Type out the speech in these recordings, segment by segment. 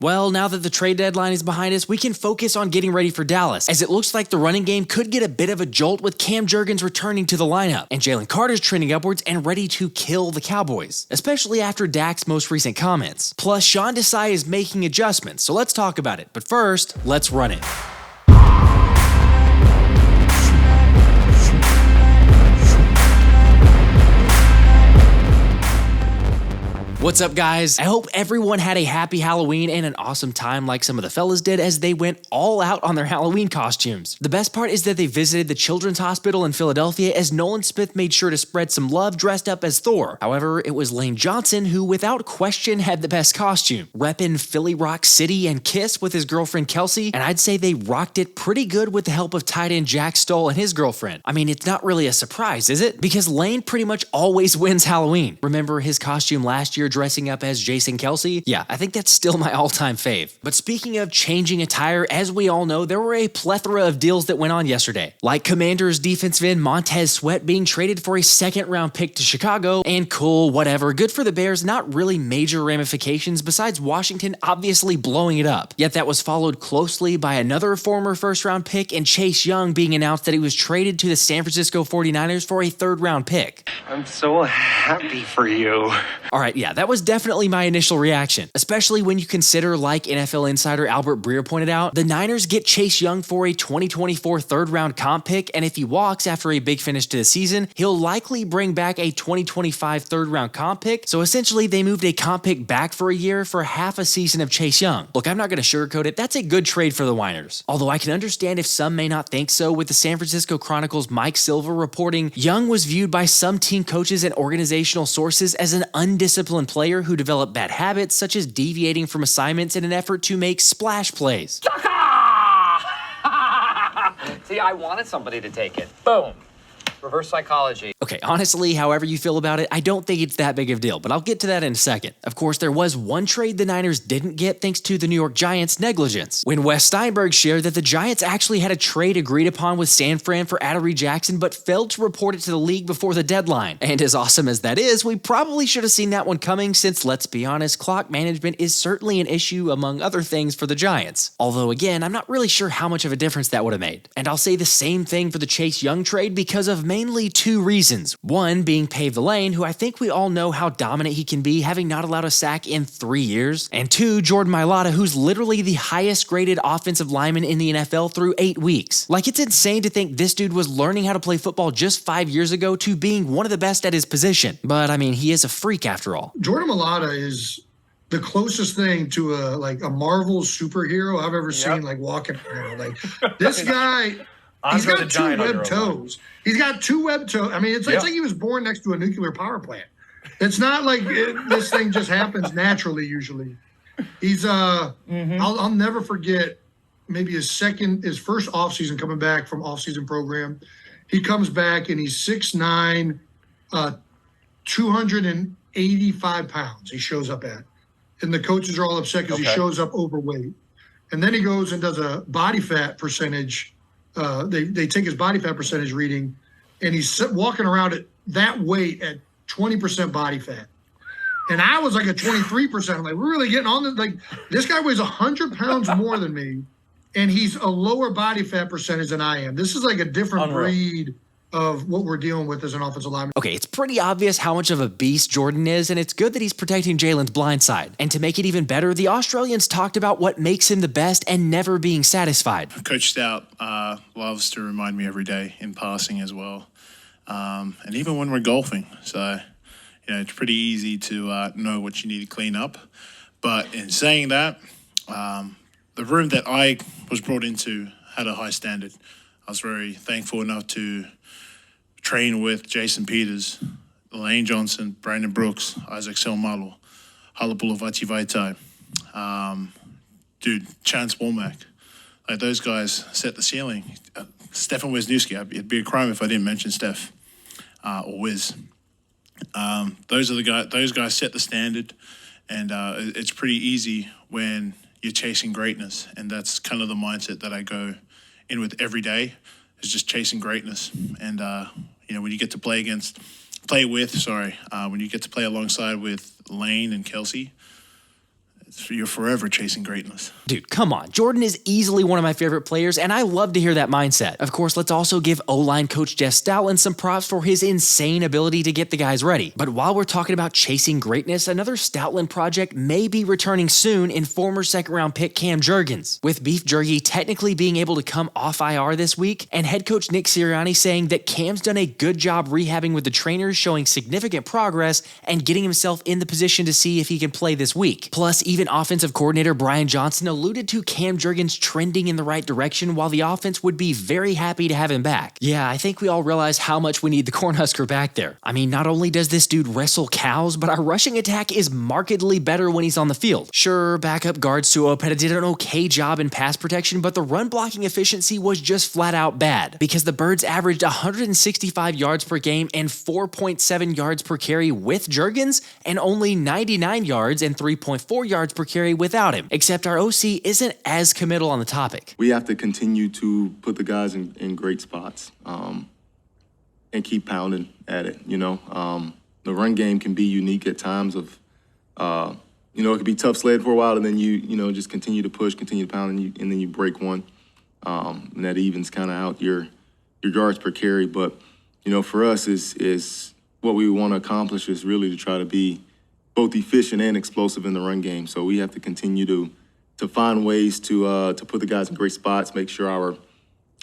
Well, now that the trade deadline is behind us, we can focus on getting ready for Dallas, as it looks like the running game could get a bit of a jolt with Cam Jurgens returning to the lineup, and Jalen Carter's trending upwards and ready to kill the Cowboys, especially after Dak's most recent comments. Plus, Sean Desai is making adjustments, so let's talk about it. But first, let's run it. What's up, guys? I hope everyone had a happy Halloween and an awesome time like some of the fellas did as they went all out on their Halloween costumes. The best part is that they visited the Children's Hospital in Philadelphia as Nolan Smith made sure to spread some love dressed up as Thor. However, it was Lane Johnson who without question had the best costume, repping Philly Rock City and Kiss with his girlfriend Kelce, and I'd say they rocked it pretty good with the help of tight end Jack Stoll and his girlfriend. I mean, it's not really a surprise, is it? Because Lane pretty much always wins Halloween. Remember his costume last year dressing up as Jason Kelce? Yeah, I think that's still my all-time fave. But speaking of changing attire, as we all know, there were a plethora of deals that went on yesterday. Like Commanders defensive end Montez Sweat being traded for a second-round pick to Chicago, and cool, whatever, good for the Bears, not really major ramifications besides Washington obviously blowing it up. Yet that was followed closely by another former first-round pick and Chase Young being announced that he was traded to the San Francisco 49ers for a third-round pick. I'm so happy for you. Alright, yeah, that was definitely my initial reaction, especially when you consider, like NFL insider Albert Breer pointed out, the Niners get Chase Young for a 2024 third-round comp pick, and if he walks after a big finish to the season, he'll likely bring back a 2025 third-round comp pick, so essentially they moved a comp pick back for a year for half a season of Chase Young. Look, I'm not going to sugarcoat it, that's a good trade for the Niners. Although I can understand if some may not think so, with the San Francisco Chronicle's Mike Silva reporting, Young was viewed by some team coaches and organizational sources as an undisciplined player who developed bad habits such as deviating from assignments in an effort to make splash plays. See, I wanted somebody to take it. Boom. Reverse psychology. Okay, honestly, however you feel about it, I don't think it's that big of a deal, but I'll get to that in a second. Of course, there was one trade the Niners didn't get thanks to the New York Giants' negligence, when Wes Steinberg shared that the Giants actually had a trade agreed upon with San Fran for Adoree Jackson, but failed to report it to the league before the deadline. And as awesome as that is, we probably should have seen that one coming since, let's be honest, clock management is certainly an issue among other things for the Giants. Although again, I'm not really sure how much of a difference that would have made. And I'll say the same thing for the Chase Young trade because of mainly two reasons. One being Pave the Lane, who I think we all know how dominant he can be, having not allowed a sack in 3 years. And two, Jordan Mailata, who's literally the highest graded offensive lineman in the NFL through 8 weeks. Like, it's insane to think this dude was learning how to play football just 5 years ago to being one of the best at his position. But I mean, he is a freak after all. Jordan Mailata is the closest thing to a Marvel superhero I've ever seen, like walking around. Like, this guy, he's got two webbed toes. He's got two webbed toes. I mean, it's like he was born next to a nuclear power plant. It's not like this thing just happens naturally usually. He's I'll never forget maybe his first offseason coming back from offseason program. He comes back and he's 6'9", 285 pounds he shows up at. And the coaches are all upset because he shows up overweight. And then he goes and does a body fat percentage. They take his body fat percentage reading, and he's walking around at that weight at 20% body fat. And I was like at 23%. I'm like, we're really getting on this. Like, this guy weighs 100 pounds more than me, and he's a lower body fat percentage than I am. This is like a different breed of what we're dealing with as an offensive lineman. Okay, it's pretty obvious how much of a beast Jordan is, and it's good that he's protecting Jalen's blind side. And to make it even better, the Australians talked about what makes him the best and never being satisfied. Coach Stout loves to remind me every day in passing as well, and even when we're golfing. So, it's pretty easy to know what you need to clean up. But in saying that, the room that I was brought into had a high standard. I was very thankful enough to train with Jason Peters, Lane Johnson, Brandon Brooks, Isaac Selmalo, Halapuluvati Vaitai, Chance Womack. Like, those guys set the ceiling. Stefan Wisniewski, it'd be a crime if I didn't mention Steph or Wiz. Those guys set the standard, and it's pretty easy when you're chasing greatness, and that's kind of the mindset that I go in with every day, is just chasing greatness. And when you get to when you get to play alongside with Lane and Kelce, you're forever chasing greatness. Dude, come on. Jordan is easily one of my favorite players, and I love to hear that mindset. Of course, let's also give O-line coach Jeff Stoutland some props for his insane ability to get the guys ready. But while we're talking about chasing greatness, another Stoutland project may be returning soon in former second-round pick Cam Jurgens, with Beef Jerky technically being able to come off IR this week, and head coach Nick Sirianni saying that Cam's done a good job rehabbing with the trainers, showing significant progress and getting himself in the position to see if he can play this week. Plus, even offensive coordinator Brian Johnson alluded to Cam Jurgens trending in the right direction, while the offense would be very happy to have him back. Yeah, I think we all realize how much we need the Cornhusker back there. I mean, not only does this dude wrestle cows, but our rushing attack is markedly better when he's on the field. Sure, backup guard Suo Opeta did an okay job in pass protection, but the run blocking efficiency was just flat out bad, because the Birds averaged 165 yards per game and 4.7 yards per carry with Jurgens, and only 99 yards and 3.4 yards per carry without him, except our OC isn't as committal on the topic. We have to continue to put the guys in great spots and keep pounding at it, you know. The run game can be unique at times of, you know, it could be tough sled for a while, and then you know, just continue to push, continue to pound, and then you break one. And that evens kind of out your yards per carry. But, you know, for us is what we want to accomplish is really to try to be both efficient and explosive in the run game. So we have to continue to find ways to put the guys in great spots, make sure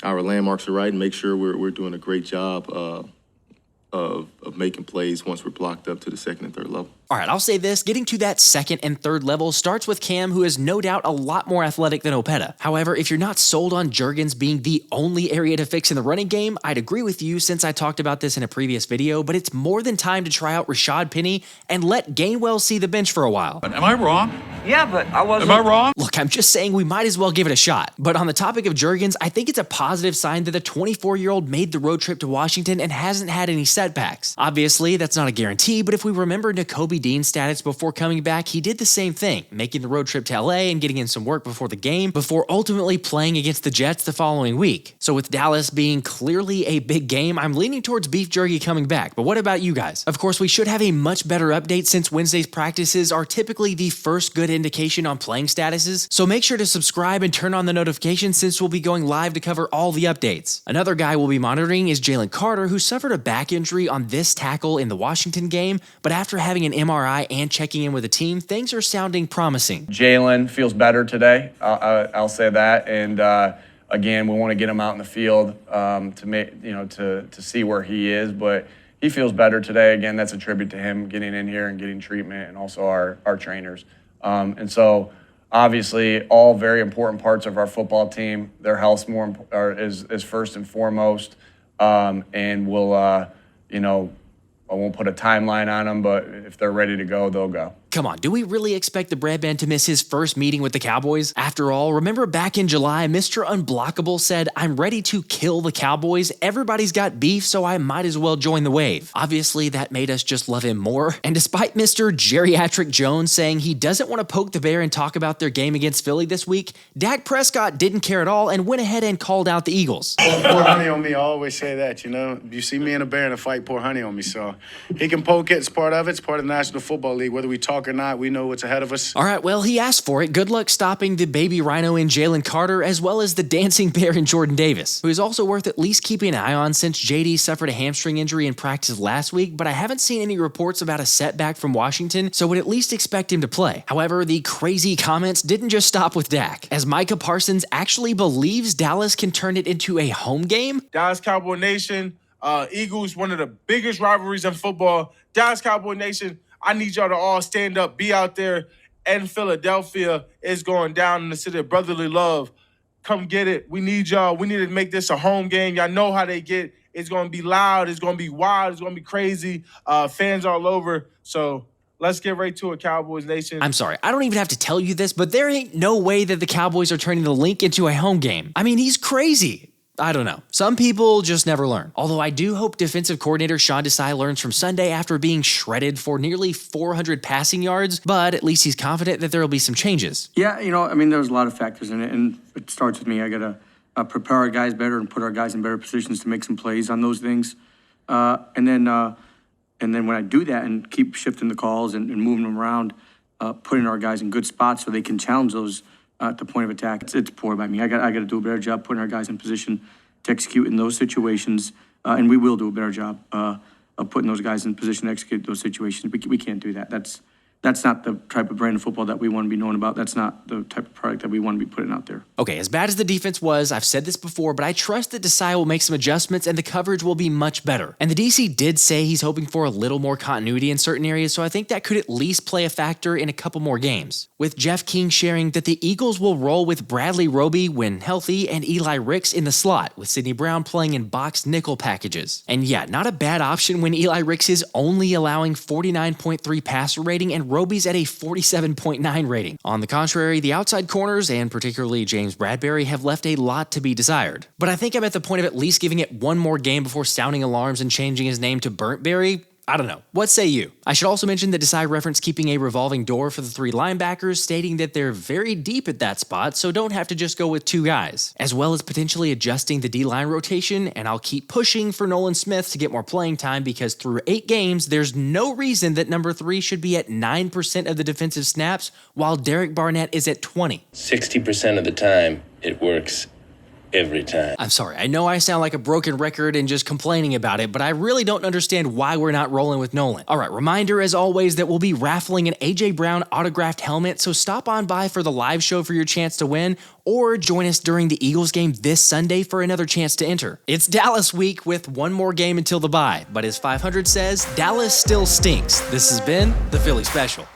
our landmarks are right, and make sure we're doing a great job of making plays once we're blocked up to the second and third level. All right, I'll say this, getting to that second and third level starts with Cam, who is no doubt a lot more athletic than Opeta. However, if you're not sold on Jurgens being the only area to fix in the running game, I'd agree with you since I talked about this in a previous video, but it's more than time to try out Rashad Penny and let Gainwell see the bench for a while. Am I wrong? Yeah, but I wasn't. Am I wrong? Look, I'm just saying we might as well give it a shot. But on the topic of Jurgens, I think it's a positive sign that the 24-year-old made the road trip to Washington and hasn't had any setbacks. Obviously, that's not a guarantee, but if we remember Nakobe Dean's status before coming back, he did the same thing, making the road trip to LA and getting in some work before the game, before ultimately playing against the Jets the following week. So with Dallas being clearly a big game, I'm leaning towards Beef Jerky coming back. But what about you guys? Of course, we should have a much better update since Wednesday's practices are typically the first good indication on playing statuses, so make sure to subscribe and turn on the notifications since we'll be going live to cover all the updates. Another guy we'll be monitoring is Jalen Carter, who suffered a back injury on this tackle in the Washington game, but after having an MRI and checking in with the team, things are sounding promising. Jalen feels better today, I'll say that, and again, we want to get him out in the field to see where he is, but he feels better today. Again, that's a tribute to him getting in here and getting treatment, and also our trainers. And so, obviously, all very important parts of our football team. Their health is first and foremost, and we'll, I won't put a timeline on them, but if they're ready to go, they'll go. Come on, do we really expect the Breadman to miss his first meeting with the Cowboys? After all, remember back in July, Mr. Unblockable said, "I'm ready to kill the Cowboys. Everybody's got beef, so I might as well join the wave." Obviously, that made us just love him more. And despite Mr. Geriatric Jones saying he doesn't want to poke the bear and talk about their game against Philly this week, Dak Prescott didn't care at all and went ahead and called out the Eagles. Pour honey on me. I always say that, you know. You see me and a bear in a fight, pour honey on me. So he can poke it. It's part of it. It's part of the National Football League. Whether we talk or not, we know what's ahead of us. All right, well, he asked for it. Good luck stopping the baby rhino in Jalen Carter, as well as the dancing bear in Jordan Davis, who is also worth at least keeping an eye on since JD suffered a hamstring injury in practice last week, but I haven't seen any reports about a setback from Washington, so would at least expect him to play. However, the crazy comments didn't just stop with Dak, as Micah Parsons actually believes Dallas can turn it into a home game. Dallas Cowboy Nation, Eagles, one of the biggest rivalries in football. Dallas Cowboy Nation, I need y'all to all stand up, be out there in Philadelphia. It's going down in the city of brotherly love. Come get it. We need y'all. We need to make this a home game. Y'all know how they get. It's going to be loud. It's going to be wild. It's going to be crazy. Fans all over. So let's get right to it, Cowboys Nation. I'm sorry, I don't even have to tell you this, but there ain't no way that the Cowboys are turning the Link into a home game. I mean, he's crazy. I don't know. Some people just never learn. Although I do hope defensive coordinator Sean Desai learns from Sunday after being shredded for nearly 400 passing yards, but at least he's confident that there will be some changes. Yeah, I mean, there's a lot of factors in it, and it starts with me. I got to prepare our guys better and put our guys in better positions to make some plays on those things. And then when I do that and keep shifting the calls and moving them around, putting our guys in good spots so they can challenge those at the point of attack. It's poor by me. I got to do a better job putting our guys in position to execute in those situations, and we will do a better job of putting those guys in position to execute those situations. We can't do that. That's not the type of brand of football that we want to be known about. That's not the type of product that we want to be putting out there. Okay, as bad as the defense was, I've said this before, but I trust that Desai will make some adjustments and the coverage will be much better. And the DC did say he's hoping for a little more continuity in certain areas, so I think that could at least play a factor in a couple more games. With Jeff King sharing that the Eagles will roll with Bradley Roby when healthy and Eli Ricks in the slot, with Sidney Brown playing in box nickel packages. And yeah, not a bad option when Eli Ricks is only allowing 49.3 passer rating and Roby's at a 47.9 rating. On the contrary, the outside corners, and particularly James Bradbury, have left a lot to be desired. But I think I'm at the point of at least giving it one more game before sounding alarms and changing his name to Burntberry. I don't know. What say you? I should also mention that Desai referenced keeping a revolving door for the 3 linebackers, stating that they're very deep at that spot, so don't have to just go with 2 guys, as well as potentially adjusting the D-line rotation, and I'll keep pushing for Nolan Smith to get more playing time because through 8 games, there's no reason that number 3 should be at 9% of the defensive snaps, while Derek Barnett is at 20. 60% of the time, it works. Every time. I'm sorry, I know I sound like a broken record and just complaining about it, but I really don't understand why we're not rolling with Nolan. Alright, reminder as always that we'll be raffling an AJ Brown autographed helmet, so stop on by for the live show for your chance to win, or join us during the Eagles game this Sunday for another chance to enter. It's Dallas week with one more game until the bye, but as 500 says, Dallas still stinks. This has been the Philly Special.